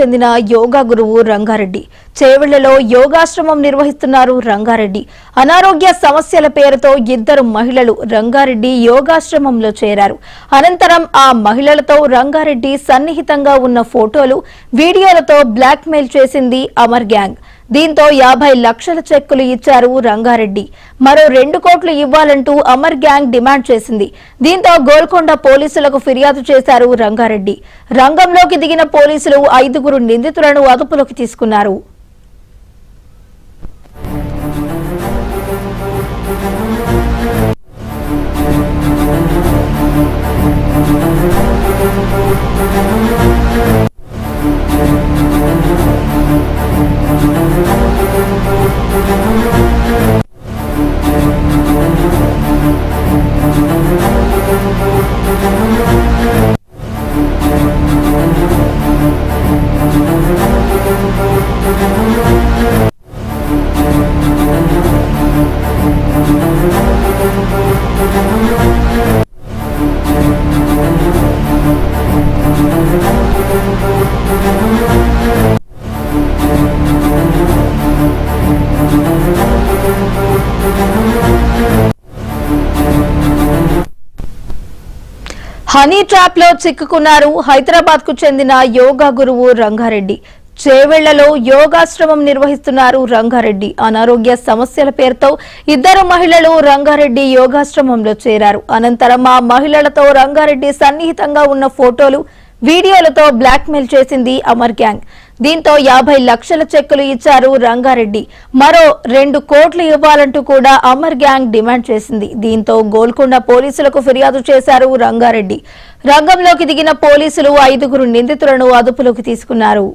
చెందిన యోగా గురువు రంగారెడ్డి చేవెళ్లలో యోగాశ్రమం నిర్వహిస్తున్నారు రంగారెడ్డి. అనారోగ్య సమస్యల పేరుతో ఇద్దరు మహిళలు రంగారెడ్డి యోగాశ్రమంలో చేరారు. అనంతరం ఆ మహిళలతో రంగారెడ్డి సన్నిహితంగా ఉన్న ఫోటోలు, వీడియోలతో బ్లాక్ మెయిల్ చేసింది అమర్ గ్యాంగ్. దీంతో 50 లక్షల చెక్కులు ఇచ్చారు రంగారెడ్డి. మరో 2 కోట్లు ఇవ్వాలంటూ అమర్ గ్యాంగ్ డిమాండ్ చేసింది. దీంతో గోల్కొండ పోలీసులకు ఫిర్యాదు చేశారు రంగారెడ్డి. రంగంలోకి దిగిన పోలీసులు 5 నిందితులను అదుపులోకి తీసుకున్నారు. హనీ ట్రాప్ లో చిక్కుకున్నారు హైదరాబాద్ కు చెందిన యోగా గురువు రంగారెడ్డి. చేవెళ్లలో యోగాశ్రమం నిర్వహిస్తున్నారు రంగారెడ్డి. అనారోగ్య సమస్యల పేరుతో ఇద్దరు మహిళలు రంగారెడ్డి యోగాశ్రమంలో చేరారు. అనంతరం ఆ మహిళలతో రంగారెడ్డి సన్నిహితంగా ఉన్న ఫోటోలు, వీడియోలతో బ్లాక్మెయిల్ చేసింది అమర్ గ్యాంగ్. దీంతో 50 లక్షల చెక్కులు ఇచ్చారు రంగారెడ్డి. మరో 2 కోట్లు ఇవ్వాలంటూ కూడా అమర్ గ్యాంగ్ డిమాండ్ చేసింది. దీంతో గోల్కొండ పోలీసులకు ఫిర్యాదు చేశారు రంగారెడ్డి. రంగంలోకి దిగిన పోలీసులు 5 నిందితులను అదుపులోకి తీసుకున్నారు.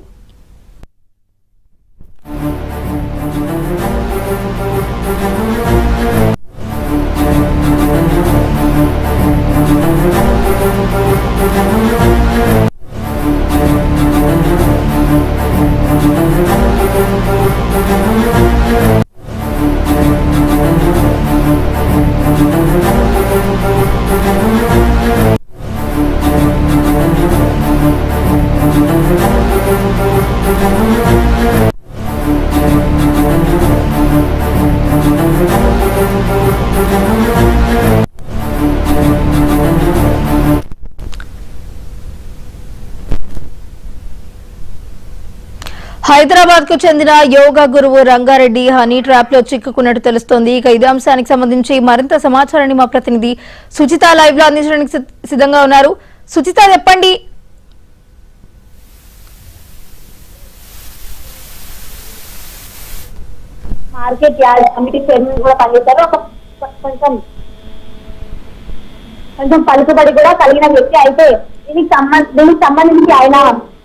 హైదరాబాద్ కు చెందిన యోగా గురువు రంగారెడ్డి హనీ ట్రాప్ లో చిక్కుకున్నట్టు తెలుస్తోంది. ఇక ఇదే అంశానికి సంబంధించి మరింత సమాచారాన్ని మా ప్రతినిధి సుచిత లైవ్ లో అందించడానికి సిద్ధంగా ఉన్నారు. సుచిత, చెప్పండి. మార్కెట్ యార్డ్ కమిటీ చైర్మన్ కూడా పనిచేశారు. కొంచెం పలుకుబడి కూడా కలిగిన వ్యక్తి. అయితే దీనికి సంబంధించి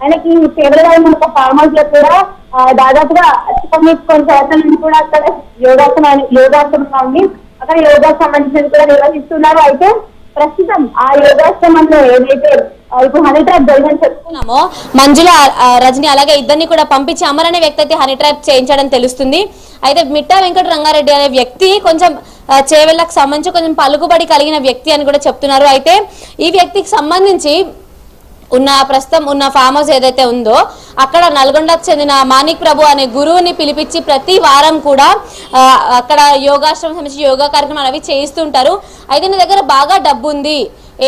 ఆయనకి ఫేవరెట్ ఒక ఫార్మ్ హౌస్ లో కూడా దాదాపుగా కొన్ని సంవత్సరాల నుంచి కూడా అక్కడ యోగాశ్రమంగా ఉంది. అక్కడ యోగాకు సంబంధించినది కూడా నిర్వహిస్తున్నారు. అయితే ప్రస్తుతం ఆ యోగాశ్రమంలో ఏదైతే ఇప్పుడు హనీ ట్రాప్ జరిగిందని చెప్తున్నామో, మంజుల, రజని అలాగే ఇద్దరిని కూడా పంపించి అమర్ అనే వ్యక్తి అయితే హనీ ట్రాప్ చేయించడం తెలుస్తుంది. అయితే మిట్టా వెంకట రంగారెడ్డి అనే వ్యక్తి కొంచెం చేవెళ్లకు సంబంధించి కొంచెం పలుకుబడి కలిగిన వ్యక్తి అని కూడా చెప్తున్నారు. అయితే ఈ వ్యక్తికి సంబంధించి ప్రస్తుతం ఉన్న ఫామ్ హౌస్ ఏదైతే ఉందో అక్కడ నల్గొండకు చెందిన మాణిక్ ప్రభు అనే గురువుని పిలిపించి ప్రతి వారం కూడా అక్కడ యోగాశ్రమం సంబంధించి యోగా కార్యక్రమాలు అవి చేయిస్తుంటారు. అయితే నీ దగ్గర బాగా డబ్బు ఉంది,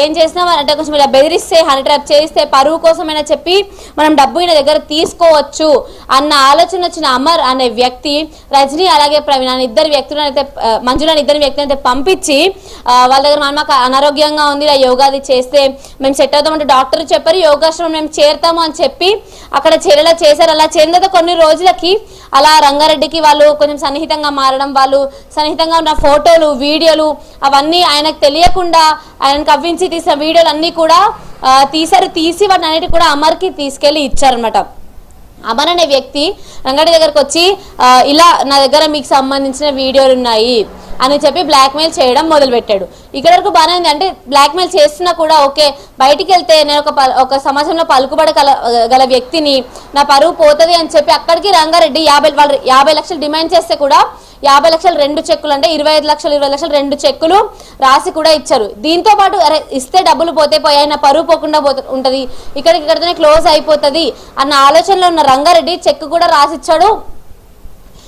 ఏం చేసినా అంటే కొంచెం ఇలా బెదిరిస్తే, హనీ ట్రాప్ చేయిస్తే పరువు కోసమైనా చెప్పి మనం డబ్బు ఈయన దగ్గర తీసుకోవచ్చు అన్న ఆలోచన వచ్చిన అమర్ అనే వ్యక్తి రజని అలాగే ప్రవీణ్ ఇద్దరు వ్యక్తులను అయితే మంజులని ఇద్దరు వ్యక్తులను అయితే పంపించి వాళ్ళ దగ్గర మాకు అనారోగ్యంగా ఉంది, ఇలా యోగాది చేస్తే మేము సెట్ అవుతామంటే డాక్టర్ చెప్పారు, యోగాశ్రమం మేము చేరుతాము అని చెప్పి అక్కడ చేరేలా చేశారు. అలా చేరిన తర్వాత కొన్ని రోజులకి అలా రంగారెడ్డికి వాళ్ళు కొంచెం సన్నిహితంగా మారడం, వాళ్ళు సన్నిహితంగా ఉన్న ఫోటోలు, వీడియోలు అవన్నీ ఆయనకు తెలియకుండా ఆయనకు కవ్వించి తీసిన వీడియోలు అన్ని కూడా తీసి వాటిని అన్నిటి కూడా అమర్కి తీసుకెళ్లి ఇచ్చారనమాట. అమర్ అనే వ్యక్తి రంగారెడ్డి దగ్గరకు వచ్చి ఇలా నా దగ్గర మీకు సంబంధించిన వీడియోలు ఉన్నాయి, అని చెప్పి బ్లాక్మెయిల్ చేయడం మొదలుపెట్టాడు. ఇక్కడ వరకు బాగానే ఉంది. అంటే బ్లాక్మెయిల్ చేస్తున్నా కూడా ఓకే, బయటికి వెళ్తే నేను ఒక సమాజంలో పలుకుబడి గల వ్యక్తిని, నా పరువు పోతుంది అని చెప్పి అక్కడికి రంగారెడ్డి 50 లక్షలు డిమాండ్ చేస్తే కూడా 50 లక్షలు 2 చెక్కులు, అంటే 25 లక్షలు 2 చెక్కులు రాసి కూడా ఇచ్చారు. దీంతో పాటు అరే ఇస్తే డబ్బులు పోతే పోయాయి, నా పరువు పోకుండా ఉంటది, ఇక్కడితోనే క్లోజ్ అయిపోతుంది అన్న ఆలోచనలో ఉన్న రంగారెడ్డి చెక్ కూడా రాసిచ్చాడు.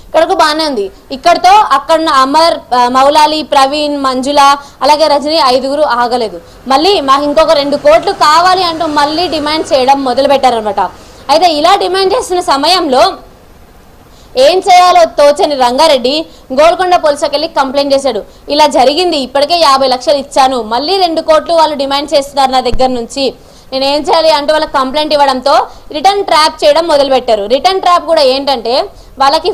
ఇక్కడకు బాగానే ఉంది. ఇక్కడతో అక్కడ అమర్, మౌలాలి, ప్రవీణ్, మంజుల అలాగే రజనీ 5గురు ఆగలేదు. మళ్ళీ మాకు ఇంకొక 2 కోట్లు కావాలి అంటూ మళ్ళీ డిమాండ్ చేయడం మొదలు పెట్టారనమాట. అయితే ఇలా డిమాండ్ చేస్తున్న సమయంలో ఏం చేయాలో తోచని రంగారెడ్డి గోల్కొండ పోలీసులకు వెళ్ళి కంప్లైంట్ చేశాడు. ఇలా జరిగింది, ఇప్పటికే 50 లక్షలు ఇచ్చాను, మళ్ళీ 2 కోట్లు వాళ్ళు డిమాండ్ చేస్తున్నారు నా దగ్గర నుంచి, నేను ఏం చేయాలి అంటూ వాళ్ళకి కంప్లైంట్ ఇవ్వడంతో రిటర్న్ ట్రాప్ చేయడం మొదలుపెట్టారు. రిటర్న్ ట్రాప్ కూడా ఏంటంటే వాళ్ళకి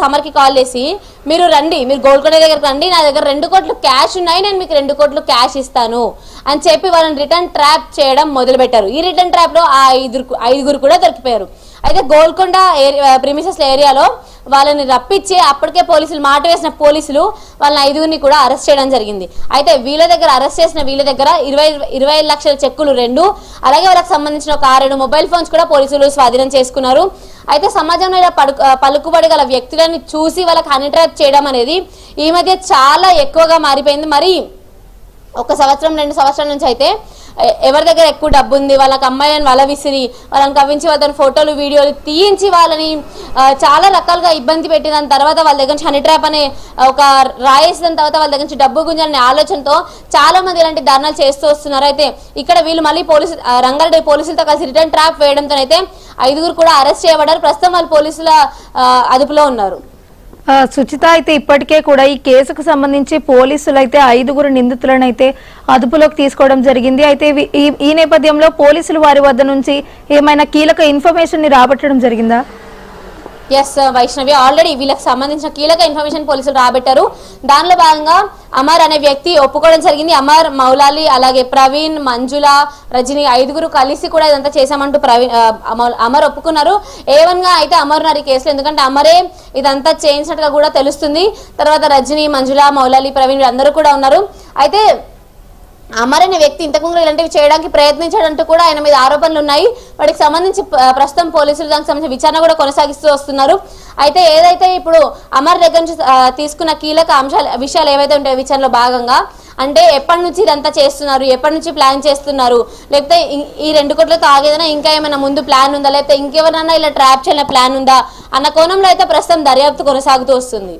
అమర్కి కాల్ చేసి మీరు రండి, మీరు గోల్కొండ దగ్గరకు రండి, నా దగ్గర 2 కోట్లు క్యాష్ ఉన్నాయి, నేను మీకు 2 కోట్లు క్యాష్ ఇస్తాను అని చెప్పి వాళ్ళని రిటర్న్ ట్రాప్ చేయడం మొదలుపెట్టారు. ఈ రిటర్న్ ట్రాప్లో ఆ 5గురు కూడా దొరికిపోయారు. అయితే గోల్కొండ ప్రిమిసెస్ ఏరియాలో వాళ్ళని రప్పించి అప్పటికే పోలీసులు మాట వేసిన పోలీసులు వాళ్ళని 5గురిని కూడా అరెస్ట్ చేయడం జరిగింది. అయితే అరెస్ట్ చేసిన వీళ్ళ దగ్గర 20 లక్షల చెక్కులు 2, అలాగే వాళ్ళకి సంబంధించిన ఒక 6 మొబైల్ ఫోన్స్ కూడా పోలీసులు స్వాధీనం చేసుకున్నారు. అయితే సమాజంలో ఇలా పలుకుబడి గల వ్యక్తులను చూసి వాళ్ళకి హనీ ట్రాప్ చేయడం అనేది ఈ మధ్య చాలా ఎక్కువగా మారిపోయింది. మరి 1 సంవత్సరం 2 సంవత్సరాల నుంచి అయితే ఎవరి దగ్గర ఎక్కువ డబ్బు ఉంది వాళ్ళకి అమ్మాయిలను వల విసిరి వాళ్ళని కవ్వించి వాళ్ళని ఫోటోలు వీడియోలు తీయించి వాళ్ళని చాలా రకాలుగా ఇబ్బంది పెట్టి దాని తర్వాత వాళ్ళ దగ్గర నుంచి హనీ ట్రాప్ అనే ఒక రాయేసిన తర్వాత వాళ్ళ దగ్గర నుంచి డబ్బు గుంజాలనే ఆలోచనతో చాలా మంది ఇలాంటి ధర్నాలు చేస్తూ వస్తున్నారు. అయితే ఇక్కడ వీళ్ళు మళ్ళీ రంగారెడ్డి పోలీసులతో కలిసి రిటర్న్ ట్రాప్ వేయడంతో అయితే 5గురు కూడా అరెస్ట్ చేయబడ్డారు. ప్రస్తుతం వాళ్ళు పోలీసుల అదుపులో ఉన్నారు. సుచిత, అయితే ఇప్పటికే కూడా ఈ కేసుకు సంబంధించి పోలీసులు అయితే 5గురు నిందితులను అయితే అదుపులోకి తీసుకోవడం జరిగింది. అయితే ఈ నేపథ్యంలో పోలీసులు వారి వద్ద నుంచి ఏమైనా కీలక ఇన్ఫర్మేషన్ ని రాబట్టడం జరిగిందా? ఎస్ వైష్ణవి, ఆల్రెడీ వీళ్ళకి సంబంధించిన కీలక ఇన్ఫర్మేషన్ పోలీసులు రాబట్టారు. దానిలో భాగంగా అమర్ అనే వ్యక్తి ఒప్పుకోవడం జరిగింది. అమర్, మౌలాలి అలాగే ప్రవీణ్, మంజుల, రజనీ 5గురు కలిసి కూడా ఇదంతా చేశామంటూ అమర్ ఒప్పుకున్నారు. A1గా అయితే అమర్ ఉన్నారు ఈ కేసులో, ఎందుకంటే అమరే ఇదంతా చేయించినట్టుగా కూడా తెలుస్తుంది. తర్వాత రజనీ, మంజుల, మౌలాలి, ప్రవీణ్ అందరూ కూడా ఉన్నారు. అయితే అమర్ అనే వ్యక్తి ఇంతకుముందు ఇలాంటివి చేయడానికి ప్రయత్నించాడంటూ కూడా ఆయన మీద ఆరోపణలు ఉన్నాయి. వాటికి సంబంధించి ప్రస్తుతం పోలీసులు దానికి సంబంధించిన విచారణ కూడా కొనసాగిస్తూ వస్తున్నారు. అయితే ఏదైతే ఇప్పుడు అమర్ దగ్గర నుంచి తీసుకున్న కీలక విషయాలు ఏవైతే ఉంటాయో విచారణలో భాగంగా, అంటే ఎప్పటి నుంచి ఇదంతా చేస్తున్నారు, ఎప్పటి నుంచి ప్లాన్ చేస్తున్నారు, లేకపోతే ఈ 2 కోట్లతో ఆగేదైనా ఇంకా ఏమైనా ముందు ప్లాన్ ఉందా, లేకపోతే ఇంకెవరైనా ఇలా ట్రాప్ చేయాలనే ప్లాన్ ఉందా అన్న కోణంలో అయితే ప్రస్తుతం దర్యాప్తు కొనసాగుతూ వస్తుంది.